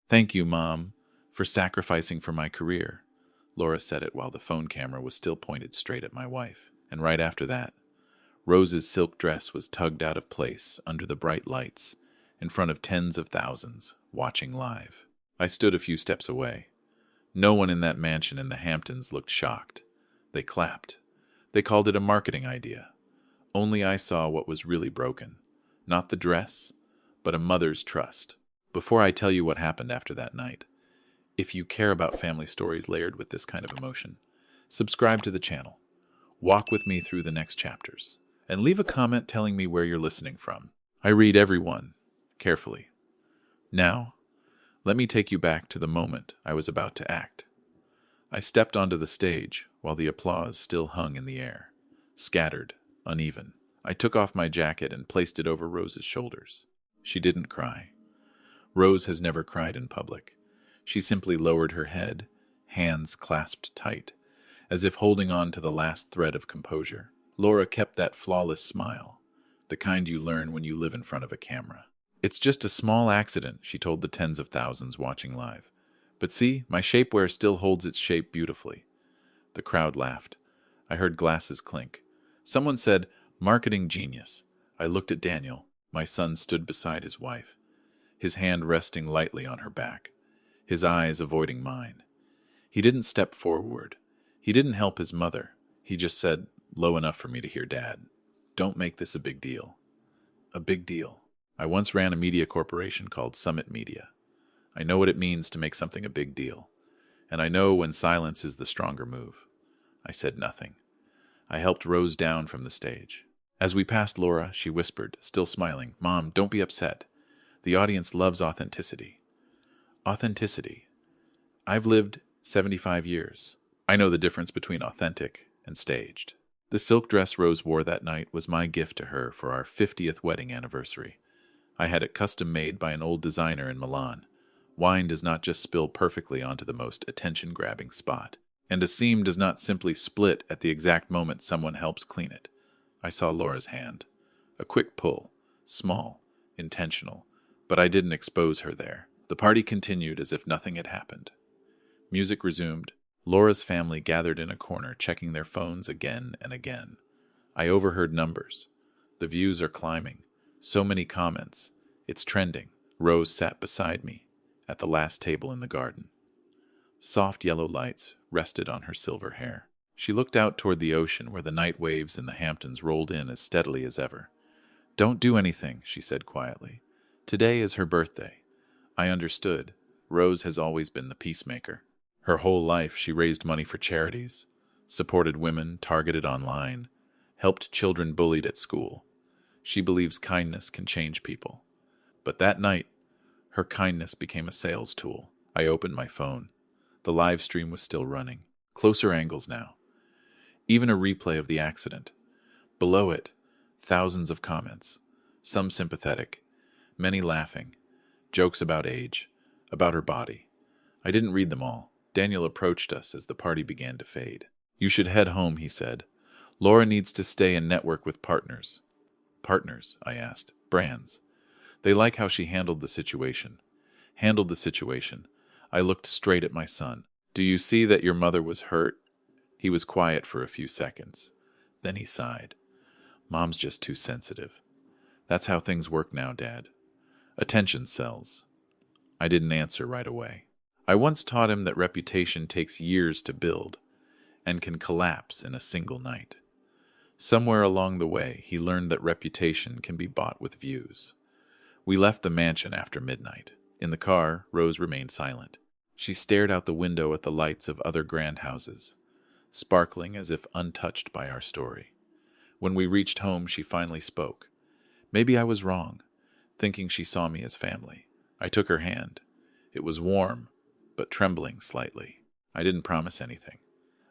"Thank you, Mom, for sacrificing for my career." Laura said it while the phone camera was still pointed straight at my wife. And right after that, Rose's silk dress was tugged out of place under the bright lights, in front of tens of thousands, watching live. I stood a few steps away. No one in that mansion in the Hamptons looked shocked. They clapped. They called it a marketing idea. Only I saw what was really broken. Not the dress, but a mother's trust. Before I tell you what happened after that night, if you care about family stories layered with this kind of emotion, subscribe to the channel. Walk with me through the next chapters. And leave a comment telling me where you're listening from. I read every one, carefully. Now, let me take you back to the moment I was about to act. I stepped onto the stage while the applause still hung in the air, scattered, uneven. I took off my jacket and placed it over Rose's shoulders. She didn't cry. Rose has never cried in public. She simply lowered her head, hands clasped tight, as if holding on to the last thread of composure. Laura kept that flawless smile, the kind you learn when you live in front of a camera. "It's just a small accident," she told the tens of thousands watching live. "But see, my shapewear still holds its shape beautifully." The crowd laughed. I heard glasses clink. Someone said, "Marketing genius." I looked at Daniel. My son stood beside his wife, his hand resting lightly on her back, his eyes avoiding mine. He didn't step forward. He didn't help his mother. He just said, low enough for me to hear Dad, "Don't make this a big deal." A big deal. I once ran a media corporation called Summit Media. I know what it means to make something a big deal. And I know when silence is the stronger move. I said nothing. I helped Rose down from the stage. As we passed Laura, she whispered, still smiling, "Mom, don't be upset. The audience loves authenticity." Authenticity. I've lived 75 years. I know the difference between authentic and staged. The silk dress Rose wore that night was my gift to her for our 50th wedding anniversary. I had it custom made by an old designer in Milan. Wine does not just spill perfectly onto the most attention-grabbing spot, and a seam does not simply split at the exact moment someone helps clean it. I saw Laura's hand. A quick pull, small, intentional, but I didn't expose her there. The party continued as if nothing had happened. Music resumed. Laura's family gathered in a corner, checking their phones again and again. I overheard numbers. The views are climbing. So many comments. It's trending. Rose sat beside me, at the last table in the garden. Soft yellow lights rested on her silver hair. She looked out toward the ocean where the night waves in the Hamptons rolled in as steadily as ever. "Don't do anything," she said quietly. "Today is her birthday." I understood. Rose has always been the peacemaker. Her whole life she raised money for charities, supported women targeted online, helped children bullied at school. She believes kindness can change people. But that night, her kindness became a sales tool. I opened my phone. The live stream was still running. Closer angles now. Even a replay of the accident. Below it, thousands of comments, some sympathetic, many laughing, jokes about age, about her body. I didn't read them all. Daniel approached us as the party began to fade. "You should head home," he said. "Laura needs to stay and network with partners." "Partners?" I asked. "Brands." They like how she handled the situation. Handled the situation. I looked straight at my son. "Do you see that your mother was hurt?" He was quiet for a few seconds. Then he sighed. "Mom's just too sensitive. That's how things work now, Dad. Attention sells." I didn't answer right away. I once taught him that reputation takes years to build and can collapse in a single night. Somewhere along the way, he learned that reputation can be bought with views. We left the mansion after midnight. In the car, Rose remained silent. She stared out the window at the lights of other grand houses, sparkling as if untouched by our story. When we reached home, she finally spoke. Maybe I was wrong, thinking she saw me as family. I took her hand. It was warm, but trembling slightly. I didn't promise anything.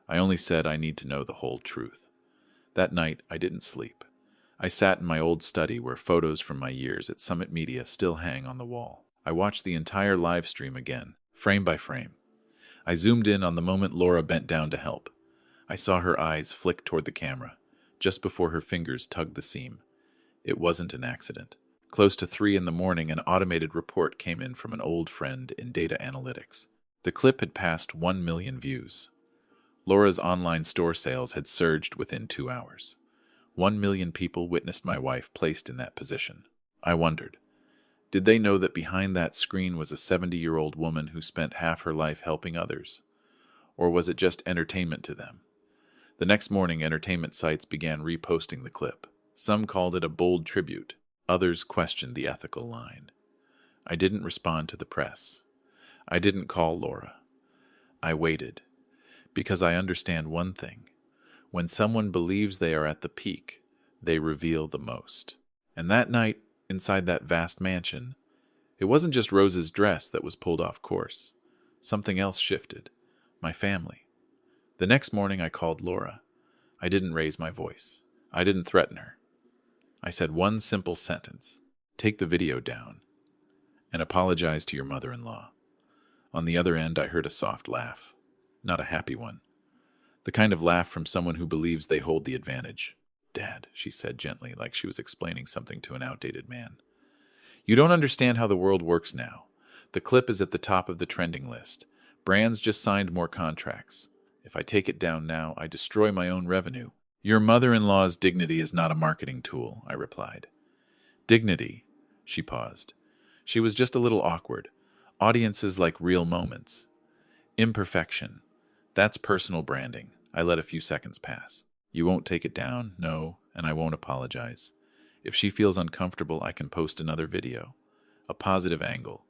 I only said I need to know the whole truth. That night, I didn't sleep. I sat in my old study where photos from my years at Summit Media still hang on the wall. I watched the entire live stream again, frame by frame. I zoomed in on the moment Laura bent down to help. I saw her eyes flick toward the camera, just before her fingers tugged the seam. It wasn't an accident. Close to 3 in the morning, an automated report came in from an old friend in data analytics. The clip had passed 1 million views. Laura's online store sales had surged within 2 hours. 1 million people witnessed my wife placed in that position. I wondered, did they know that behind that screen was a 70-year-old woman who spent half her life helping others? Or was it just entertainment to them? The next morning, entertainment sites began reposting the clip. Some called it a bold tribute. Others questioned the ethical line. I didn't respond to the press. I didn't call Laura. I waited, because I understand one thing. When someone believes they are at the peak, they reveal the most. And that night, inside that vast mansion, it wasn't just Rose's dress that was pulled off course. Something else shifted. My family. The next morning I called Laura. I didn't raise my voice. I didn't threaten her. I said one simple sentence: take the video down and apologize to your mother-in-law. On the other end, I heard a soft laugh. Not a happy one. The kind of laugh from someone who believes they hold the advantage. Dad, she said gently, like she was explaining something to an outdated man. You don't understand how the world works now. The clip is at the top of the trending list. Brands just signed more contracts. If I take it down now, I destroy my own revenue. Your mother-in-law's dignity is not a marketing tool, I replied. Dignity? She paused. She was just a little awkward. Audiences like real moments. Imperfection. That's personal branding. I let a few seconds pass. You won't take it down? No, and I won't apologize. If she feels uncomfortable, I can post another video. A positive angle.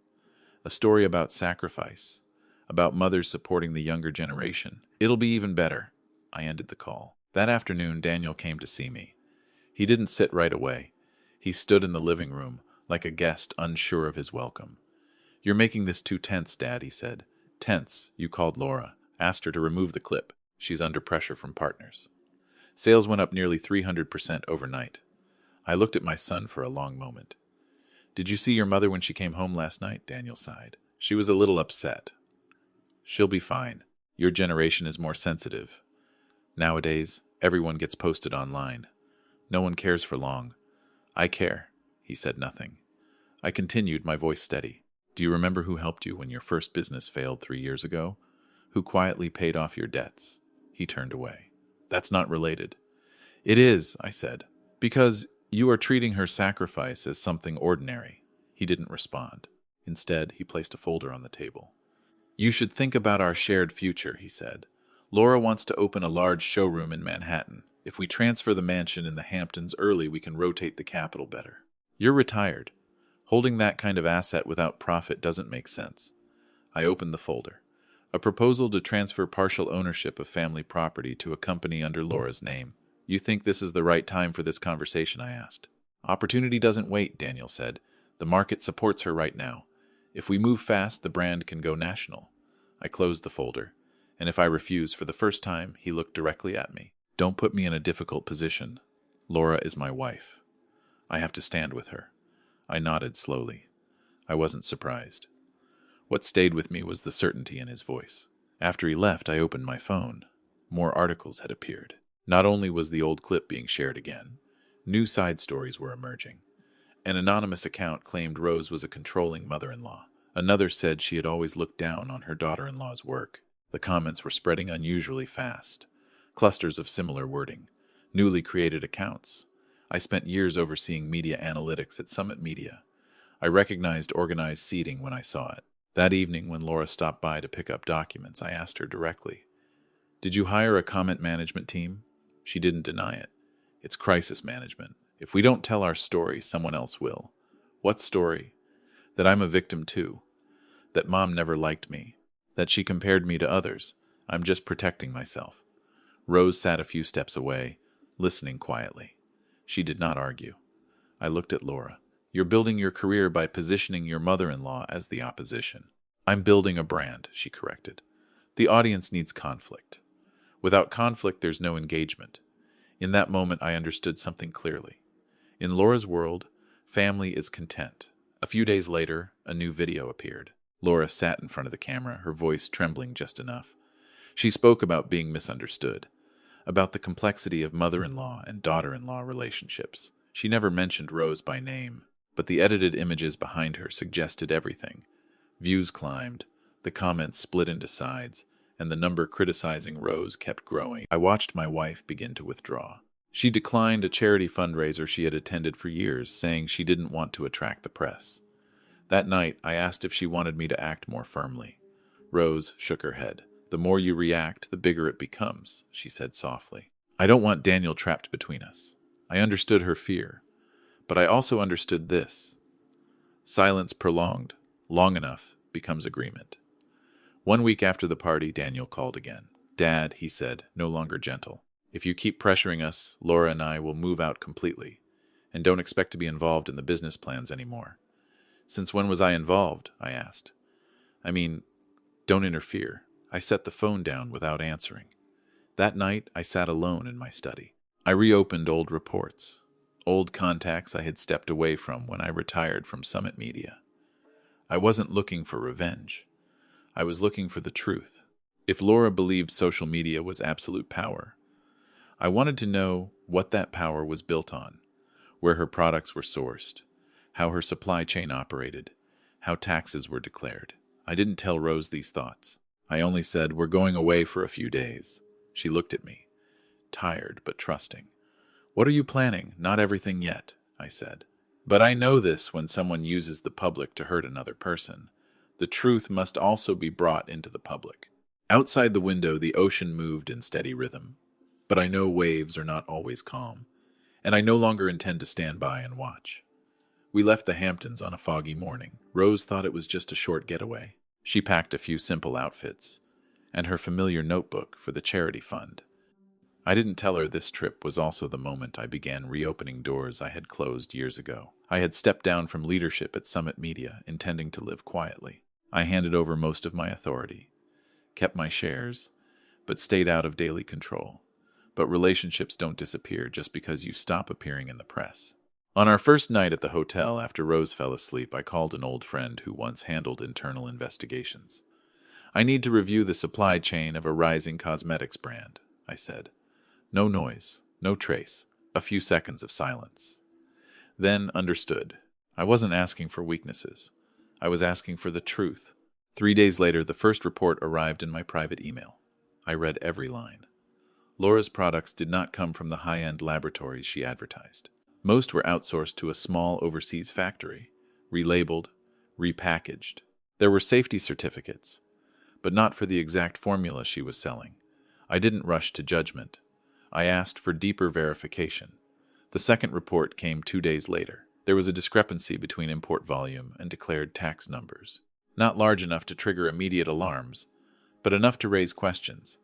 A story about sacrifice. About mothers supporting the younger generation. It'll be even better. I ended the call. That afternoon, Daniel came to see me. He didn't sit right away. He stood in the living room, like a guest unsure of his welcome. You're making this too tense, Dad, he said. Tense, you called Laura. Asked her to remove the clip. She's under pressure from partners. Sales went up nearly 300% overnight. I looked at my son for a long moment. Did you see your mother when she came home last night? Daniel sighed. She was a little upset. She'll be fine. Your generation is more sensitive. Nowadays, everyone gets posted online. No one cares for long. I care. He said nothing. I continued, my voice steady. Do you remember who helped you when your first business failed 3 years ago? Who quietly paid off your debts? He turned away. That's not related. It is, I said, because you are treating her sacrifice as something ordinary. He didn't respond. Instead, he placed a folder on the table. You should think about our shared future, he said. Laura wants to open a large showroom in Manhattan. If we transfer the mansion in the Hamptons early, we can rotate the capital better. You're retired. Holding that kind of asset without profit doesn't make sense. I opened the folder. A proposal to transfer partial ownership of family property to a company under Laura's name. You think this is the right time for this conversation? I asked. Opportunity doesn't wait, Daniel said. The market supports her right now. If we move fast, the brand can go national. I closed the folder, and if I refuse for the first time, he looked directly at me. Don't put me in a difficult position. Laura is my wife. I have to stand with her. I nodded slowly. I wasn't surprised. What stayed with me was the certainty in his voice. After he left, I opened my phone. More articles had appeared. Not only was the old clip being shared again, new side stories were emerging. An anonymous account claimed Rose was a controlling mother-in-law. Another said she had always looked down on her daughter-in-law's work. The comments were spreading unusually fast. Clusters of similar wording. Newly created accounts. I spent years overseeing media analytics at Summit Media. I recognized organized seeding when I saw it. That evening, when Laura stopped by to pick up documents, I asked her directly, "Did you hire a comment management team?" She didn't deny it. It's crisis management. If we don't tell our story, someone else will. What story? That I'm a victim too. That Mom never liked me. That she compared me to others. I'm just protecting myself. Rose sat a few steps away, listening quietly. She did not argue. I looked at Laura. You're building your career by positioning your mother-in-law as the opposition. I'm building a brand, she corrected. The audience needs conflict. Without conflict, there's no engagement. In that moment, I understood something clearly. In Laura's world, family is content. A few days later, a new video appeared. Laura sat in front of the camera, her voice trembling just enough. She spoke about being misunderstood, about the complexity of mother-in-law and daughter-in-law relationships. She never mentioned Rose by name. but the edited images behind her suggested everything. Views climbed, the comments split into sides, and the number criticizing Rose kept growing. I watched my wife begin to withdraw. She declined a charity fundraiser she had attended for years, saying she didn't want to attract the press. That night, I asked if she wanted me to act more firmly. Rose shook her head. "The more you react, the bigger it becomes," she said softly. "I don't want Daniel trapped between us." I understood her fear, but I also understood this. Silence prolonged, long enough, becomes agreement. 1 week after the party, Daniel called again. "Dad," he said, no longer gentle, "if you keep pressuring us, Laura and I will move out completely, and don't expect to be involved in the business plans anymore." "Since when was I involved?" I asked. "I mean, don't interfere." I set the phone down without answering. That night, I sat alone in my study. I reopened old reports, old contacts I had stepped away from when I retired from Summit Media. I wasn't looking for revenge. I was looking for the truth. If Laura believed social media was absolute power, I wanted to know what that power was built on, where her products were sourced, how her supply chain operated, how taxes were declared. I didn't tell Rose these thoughts. I only said, "We're going away for a few days." She looked at me, tired but trusting. "What are you planning?" "Not everything yet," I said. "But I know this: when someone uses the public to hurt another person, the truth must also be brought into the public." Outside the window, the ocean moved in steady rhythm. But I know waves are not always calm, and I no longer intend to stand by and watch. We left the Hamptons on a foggy morning. Rose thought it was just a short getaway. She packed a few simple outfits, and her familiar notebook for the charity fund. I didn't tell her this trip was also the moment I began reopening doors I had closed years ago. I had stepped down from leadership at Summit Media, intending to live quietly. I handed over most of my authority, kept my shares, but stayed out of daily control. But relationships don't disappear just because you stop appearing in the press. On our first night at the hotel after Rose fell asleep, I called an old friend who once handled internal investigations. "I need to review the supply chain of a rising cosmetics brand," I said. No noise, no trace, a few seconds of silence. Then understood. I wasn't asking for weaknesses. I was asking for the truth. 3 days later, the first report arrived in my private email. I read every line. Laura's products did not come from the high-end laboratories she advertised. Most were outsourced to a small overseas factory, relabeled, repackaged. There were safety certificates, but not for the exact formula she was selling. I didn't rush to judgment. I asked for deeper verification. The second report came 2 days later. There was a discrepancy between import volume and declared tax numbers. Not large enough to trigger immediate alarms, but enough to raise questions.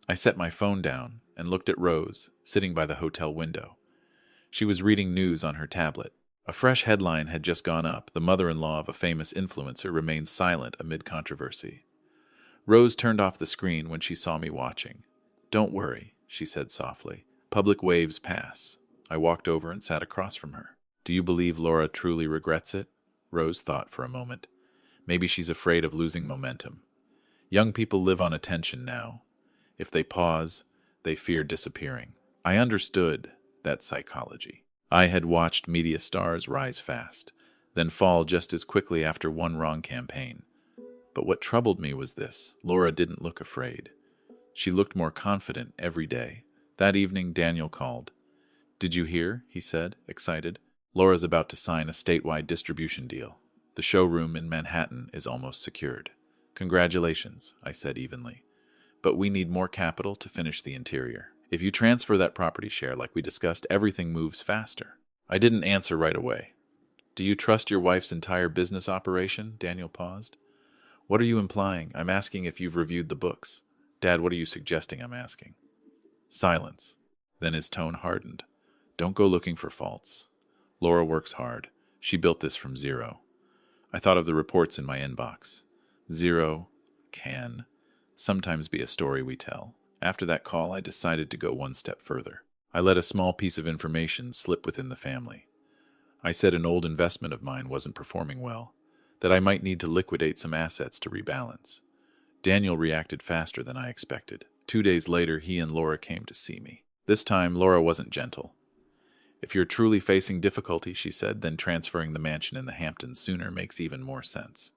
I set my phone down and looked at Rose, sitting by the hotel window. She was reading news on her tablet. A fresh headline had just gone up: "The mother-in-law of a famous influencer remains silent amid controversy." Rose turned off the screen when she saw me watching. "Don't worry," she said softly. "Public waves pass." I walked over and sat across from her. "Do you believe Laura truly regrets it?" Rose thought for a moment. "Maybe she's afraid of losing momentum. Young people live on attention now. If they pause, they fear disappearing." I understood that psychology. I had watched media stars rise fast, then fall just as quickly after one wrong campaign. But what troubled me was this: Laura didn't look afraid. She looked more confident every day. That evening, Daniel called. "Did you hear?" he said, excited. "Laura's about to sign a statewide distribution deal. The showroom in Manhattan is almost secured." "Congratulations," I said evenly. "But we need more capital to finish the interior. If you transfer that property share like we discussed, everything moves faster." I didn't answer right away. "Do you trust your wife's entire business operation?" Daniel paused. "What are you implying?" "I'm asking if you've reviewed the books." "Dad, what are you suggesting?" I'm asking. Silence. Then his tone hardened. "Don't go looking for faults. Laura works hard. She built this from zero." I thought of the reports in my inbox. Zero can sometimes be a story we tell. After that call, I decided to go one step further. I let a small piece of information slip within the family. I said an old investment of mine wasn't performing well, that I might need to liquidate some assets to rebalance. Daniel reacted faster than I expected. 2 days later, he and Laura came to see me. This time, Laura wasn't gentle. If you're truly facing difficulty, she said, then transferring the mansion in the Hamptons sooner makes even more sense.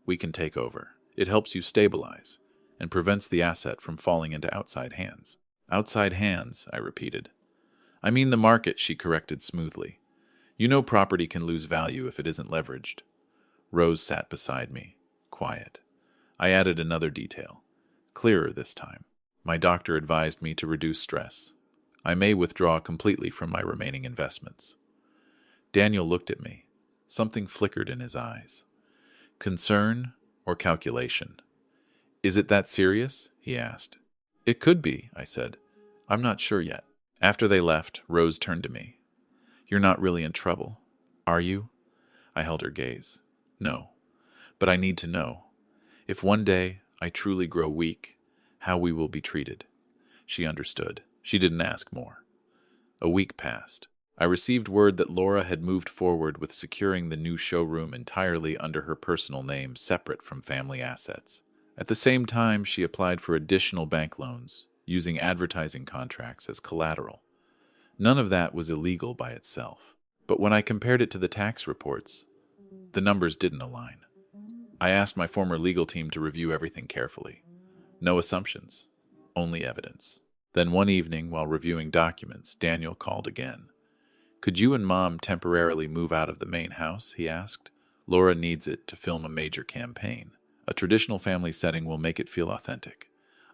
We can take over. It helps you stabilize and prevents the asset from falling into outside hands. Outside hands, I repeated. I mean the market, she corrected smoothly. You know property can lose value if it isn't leveraged. Rose sat beside me, quiet. I added another detail, clearer this time. My doctor advised me to reduce stress. I may withdraw completely from my remaining investments. Daniel looked at me. Something flickered in his eyes. Concern or calculation? Is it that serious? He asked. It could be, I said. I'm not sure yet. After they left, Rose turned to me. You're not really in trouble, are you? I held her gaze. No, but I need to know. If one day I truly grow weak, how we will be treated. She understood. She didn't ask more. A week passed. I received word that Laura had moved forward with securing the new showroom entirely under her personal name, separate from family assets. At the same time, she applied for additional bank loans, using advertising contracts as collateral. None of that was illegal by itself. But when I compared it to the tax reports, the numbers didn't align. I asked my former legal team to review everything carefully. No assumptions, only evidence. Then one evening, while reviewing documents, Daniel called again. Could you and Mom temporarily move out of the main house? He asked. Laura needs it to film a major campaign. A traditional family setting will make it feel authentic.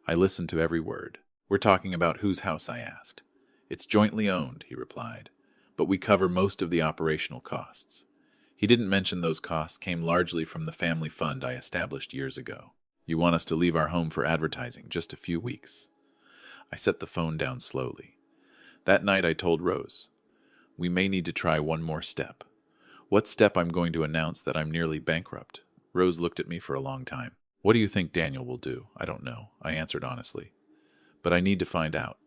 I listened to every word. We're talking about whose house? I asked. It's jointly owned, he replied, but we cover most of the operational costs. He didn't mention those costs came largely from the family fund I established years ago. You want us to leave our home for advertising just a few weeks. I set the phone down slowly. That night I told Rose, we may need to try one more step. What step? I'm going to announce that I'm nearly bankrupt. Rose looked at me for a long time. What do you think Daniel will do? I don't know, I answered honestly. But I need to find out.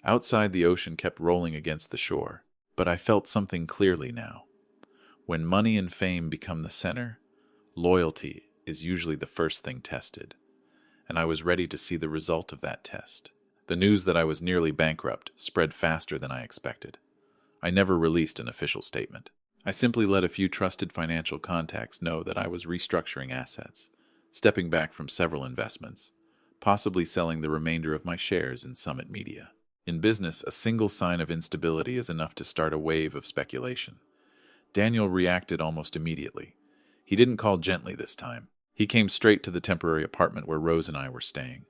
Outside, the ocean kept rolling against the shore, but I felt something clearly now. When money and fame become the center, loyalty is usually the first thing tested, and I was ready to see the result of that test. The news that I was nearly bankrupt spread faster than I expected. I never released an official statement. I simply let a few trusted financial contacts know that I was restructuring assets, stepping back from several investments, possibly selling the remainder of my shares in Summit Media. In business, a single sign of instability is enough to start a wave of speculation. Daniel reacted almost immediately. He didn't call gently this time. He came straight to the temporary apartment where Rose and I were staying,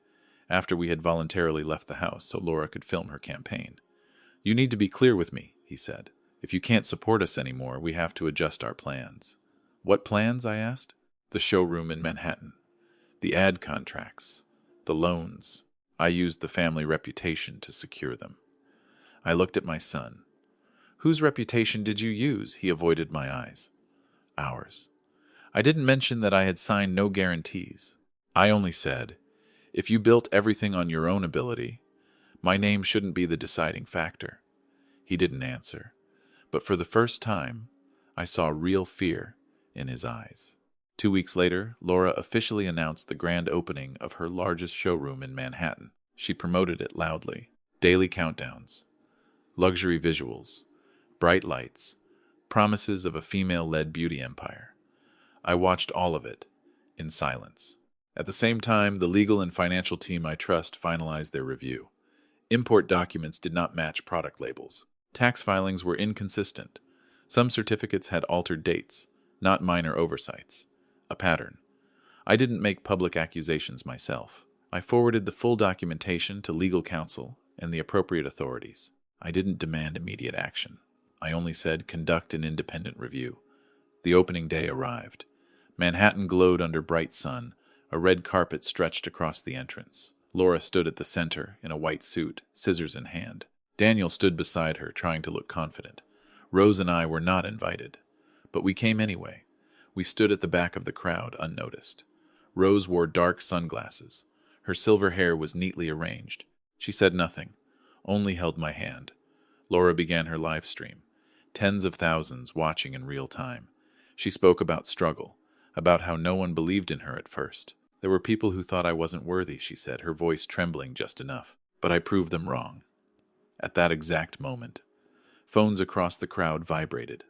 after we had voluntarily left the house so Laura could film her campaign. You need to be clear with me, he said. If you can't support us anymore, we have to adjust our plans. What plans? I asked. The showroom in Manhattan. The ad contracts. The loans. I used the family reputation to secure them. I looked at my son. Whose reputation did you use? He avoided my eyes. Ours. I didn't mention that I had signed no guarantees. I only said, if you built everything on your own ability, my name shouldn't be the deciding factor. He didn't answer, but for the first time, I saw real fear in his eyes. 2 weeks later, Laura officially announced the grand opening of her largest showroom in Manhattan. She promoted it loudly. Daily countdowns, luxury visuals, bright lights, promises of a female-led beauty empire. I watched all of it in silence. At the same time, the legal and financial team I trust finalized their review. Import documents did not match product labels. Tax filings were inconsistent. Some certificates had altered dates, not minor oversights. A pattern. I didn't make public accusations myself. I forwarded the full documentation to legal counsel and the appropriate authorities. I didn't demand immediate action. I only said, conduct an independent review. The opening day arrived. Manhattan glowed under bright sun. A red carpet stretched across the entrance. Laura stood at the center in a white suit, scissors in hand. Daniel stood beside her, trying to look confident. Rose and I were not invited, but we came anyway. We stood at the back of the crowd, unnoticed. Rose wore dark sunglasses. Her silver hair was neatly arranged. She said nothing, only held my hand. Laura began her live stream. Tens of thousands watching in real time. She spoke about struggle, about how no one believed in her at first. There were people who thought I wasn't worthy, she said, her voice trembling just enough. But I proved them wrong. At that exact moment, Phones across the crowd vibrated.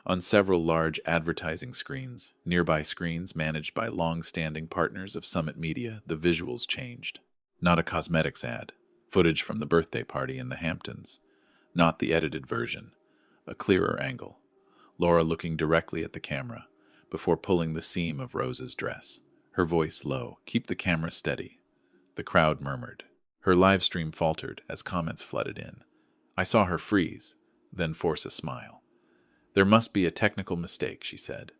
On several large advertising screens, nearby screens managed by long-standing partners of Summit Media, the visuals changed. Not a cosmetics ad, footage from the birthday party in the Hamptons. Not the edited version, a clearer angle. Laura looking directly at the camera, before pulling the seam of Rose's dress. Her voice low, "Keep the camera steady." The crowd murmured. Her live stream faltered as comments flooded in. I saw her freeze, then force a smile. "There must be a technical mistake," she said.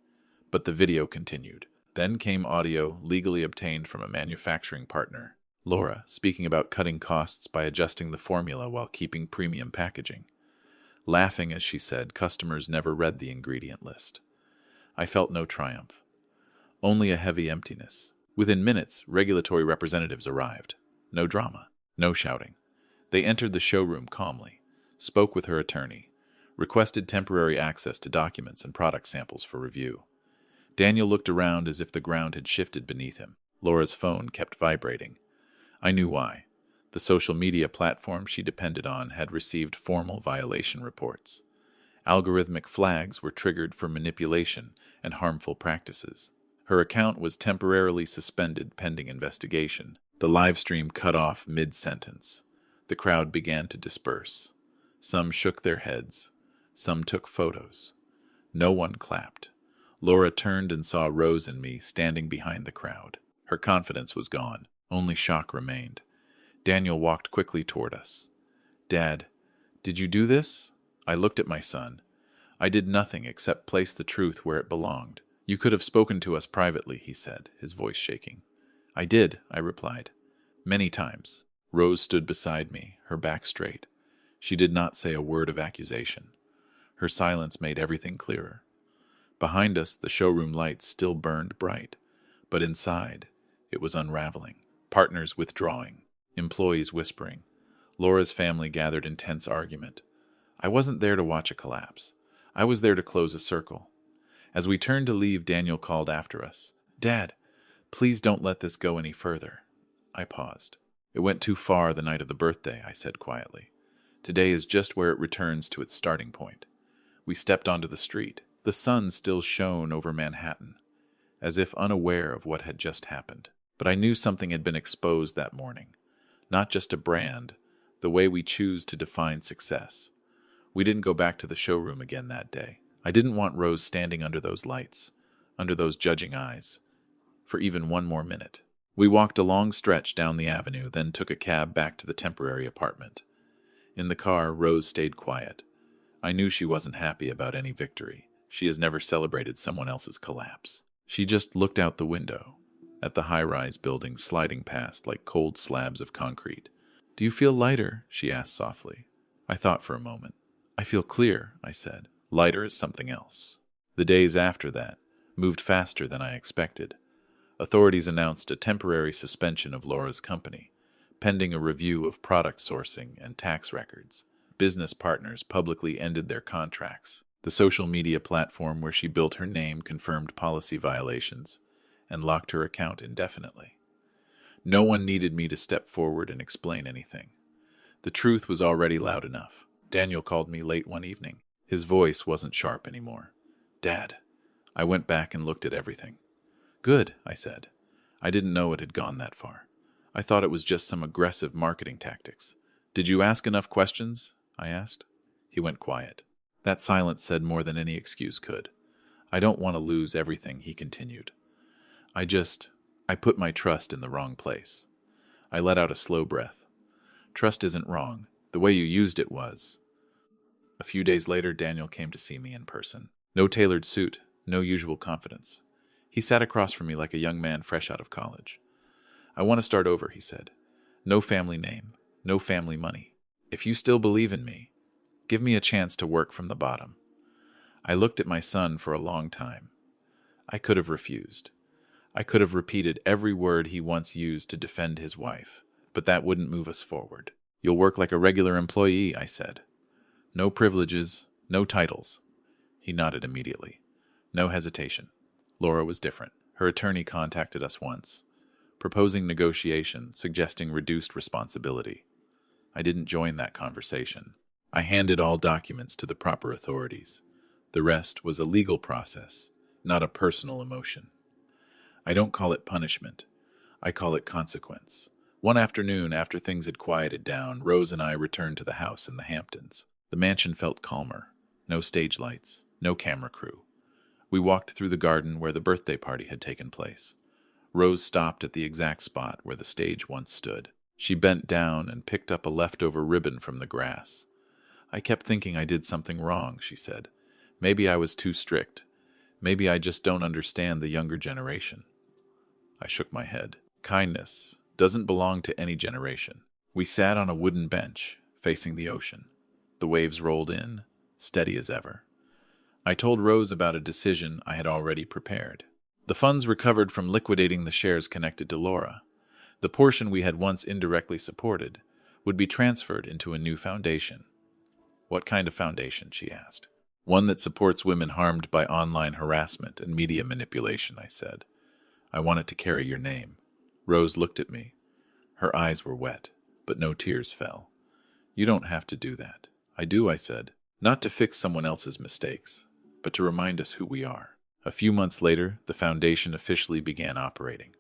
But the video continued. Then came audio legally obtained from a manufacturing partner. Laura, speaking about cutting costs by adjusting the formula while keeping premium packaging. Laughing as she said customers never read the ingredient list. I felt no triumph. Only a heavy emptiness. Within minutes, regulatory representatives arrived. No drama. No shouting. They entered the showroom calmly, spoke with her attorney, requested temporary access to documents and product samples for review. Daniel looked around as if the ground had shifted beneath him. Laura's phone kept vibrating. I knew why. The social media platform she depended on had received formal violation reports. Algorithmic flags were triggered for manipulation and harmful practices. Her account was temporarily suspended pending investigation. The live stream cut off mid-sentence. The crowd began to disperse. Some shook their heads. Some took photos. No one clapped. Laura turned and saw Rose and me standing behind the crowd. Her confidence was gone. Only shock remained. Daniel walked quickly toward us. "Dad, did you do this?" I looked at my son. "I did nothing except place the truth where it belonged. You could have spoken to us privately," he said, his voice shaking. "I did," I replied. "Many times." Rose stood beside me, her back straight. She did not say a word of accusation. Her silence made everything clearer. Behind us, the showroom lights still burned bright, but inside, it was unraveling. Partners withdrawing, employees whispering. Laura's family gathered in tense argument. I wasn't there to watch a collapse. I was there to close a circle. As we turned to leave, Daniel called after us. "Dad, please don't let this go any further." I paused. "It went too far the night of the birthday," I said quietly. "Today is just where it returns to its starting point." We stepped onto the street. The sun still shone over Manhattan, as if unaware of what had just happened. But I knew something had been exposed that morning. Not just a brand, the way we choose to define success. We didn't go back to the showroom again that day. I didn't want Rose standing under those lights, under those judging eyes, for even one more minute. We walked a long stretch down the avenue, then took a cab back to the temporary apartment. In the car, Rose stayed quiet. I knew she wasn't happy about any victory. She has never celebrated someone else's collapse. She just looked out the window, at the high-rise buildings sliding past like cold slabs of concrete. "Do you feel lighter?" she asked softly. I thought for a moment. "I feel clear," I said. "Lighter is something else." The days after that moved faster than I expected. Authorities announced a temporary suspension of Laura's company, pending a review of product sourcing and tax records. Business partners publicly ended their contracts. The social media platform where she built her name confirmed policy violations and locked her account indefinitely. No one needed me to step forward and explain anything. The truth was already loud enough. Daniel called me late one evening. His voice wasn't sharp anymore. "Dad." I went back and looked at everything. "Good," I said. I didn't know it had gone that far. I thought it was just some aggressive marketing tactics. "Did you ask enough questions?" I asked. He went quiet. That silence said more than any excuse could. "I don't want to lose everything," he continued. I put my trust in the wrong place." I let out a slow breath. "Trust isn't wrong. The way you used it was." A few days later, Daniel came to see me in person. No tailored suit, no usual confidence. He sat across from me like a young man fresh out of college. "I want to start over," he said. "No family name, no family money. If you still believe in me, give me a chance to work from the bottom." I looked at my son for a long time. I could have refused. I could have repeated every word he once used to defend his wife, but that wouldn't move us forward. "You'll work like a regular employee," I said. "No privileges, no titles." He nodded immediately. No hesitation. Laura was different. Her attorney contacted us once, proposing negotiation, suggesting reduced responsibility. I didn't join that conversation. I handed all documents to the proper authorities. The rest was a legal process, not a personal emotion. I don't call it punishment. I call it consequence. One afternoon, after things had quieted down, Rose and I returned to the house in the Hamptons. The mansion felt calmer. No stage lights, no camera crew. We walked through the garden where the birthday party had taken place. Rose stopped at the exact spot where the stage once stood. She bent down and picked up a leftover ribbon from the grass. I kept thinking I did something wrong, she said. Maybe I was too strict. Maybe I just don't understand the younger generation. I shook my head. Kindness doesn't belong to any generation. We sat on a wooden bench, facing the ocean. The waves rolled in, steady as ever. I told Rose about a decision I had already prepared. The funds recovered from liquidating the shares connected to Laura, the portion we had once indirectly supported, would be transferred into a new foundation. What kind of foundation, she asked. One that supports women harmed by online harassment and media manipulation, I said. I want it to carry your name. Rose looked at me. Her eyes were wet, but no tears fell. You don't have to do that. I do, I said. Not to fix someone else's mistakes, but to remind us who we are. A few months later, the foundation officially began operating.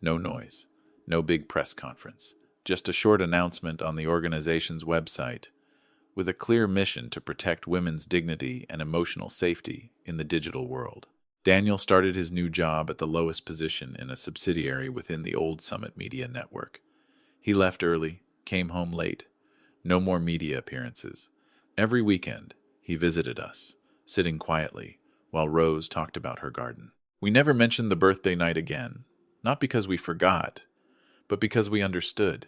No noise, no big press conference, just a short announcement on the organization's website, with a clear mission to protect women's dignity and emotional safety in the digital world. Daniel started his new job at the lowest position in a subsidiary within the old Summit Media network. He left early, came home late. No more media appearances. Every weekend, he visited us, sitting quietly, while Rose talked about her garden. We never mentioned the birthday night again, not because we forgot, but because we understood.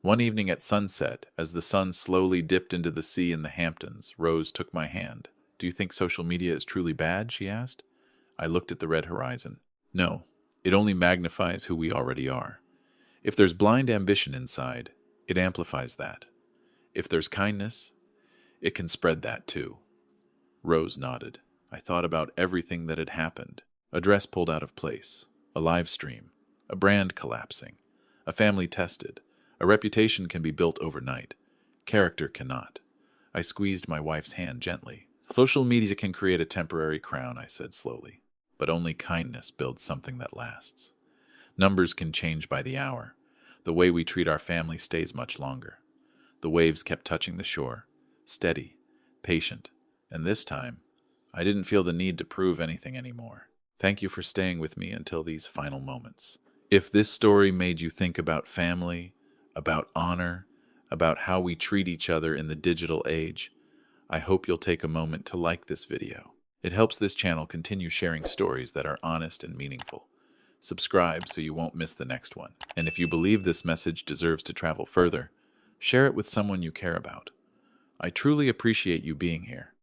One evening at sunset, as the sun slowly dipped into the sea in the Hamptons, Rose took my hand. Do you think social media is truly bad? She asked. I looked at the red horizon. No, it only magnifies who we already are. If there's blind ambition inside, it amplifies that. If there's kindness, it can spread that too. Rose nodded. I thought about everything that had happened. A dress pulled out of place, a live stream, a brand collapsing, a family tested. A reputation can be built overnight. Character cannot. I squeezed my wife's hand gently. Social media can create a temporary crown, I said slowly, but only kindness builds something that lasts. Numbers can change by the hour. The way we treat our family stays much longer. The waves kept touching the shore, steady, patient, and this time, I didn't feel the need to prove anything anymore. Thank you for staying with me until these final moments. If this story made you think about family, about honor, about how we treat each other in the digital age, I hope you'll take a moment to like this video. It helps this channel continue sharing stories that are honest and meaningful. Subscribe so you won't miss the next one. And if you believe this message deserves to travel further, share it with someone you care about. I truly appreciate you being here.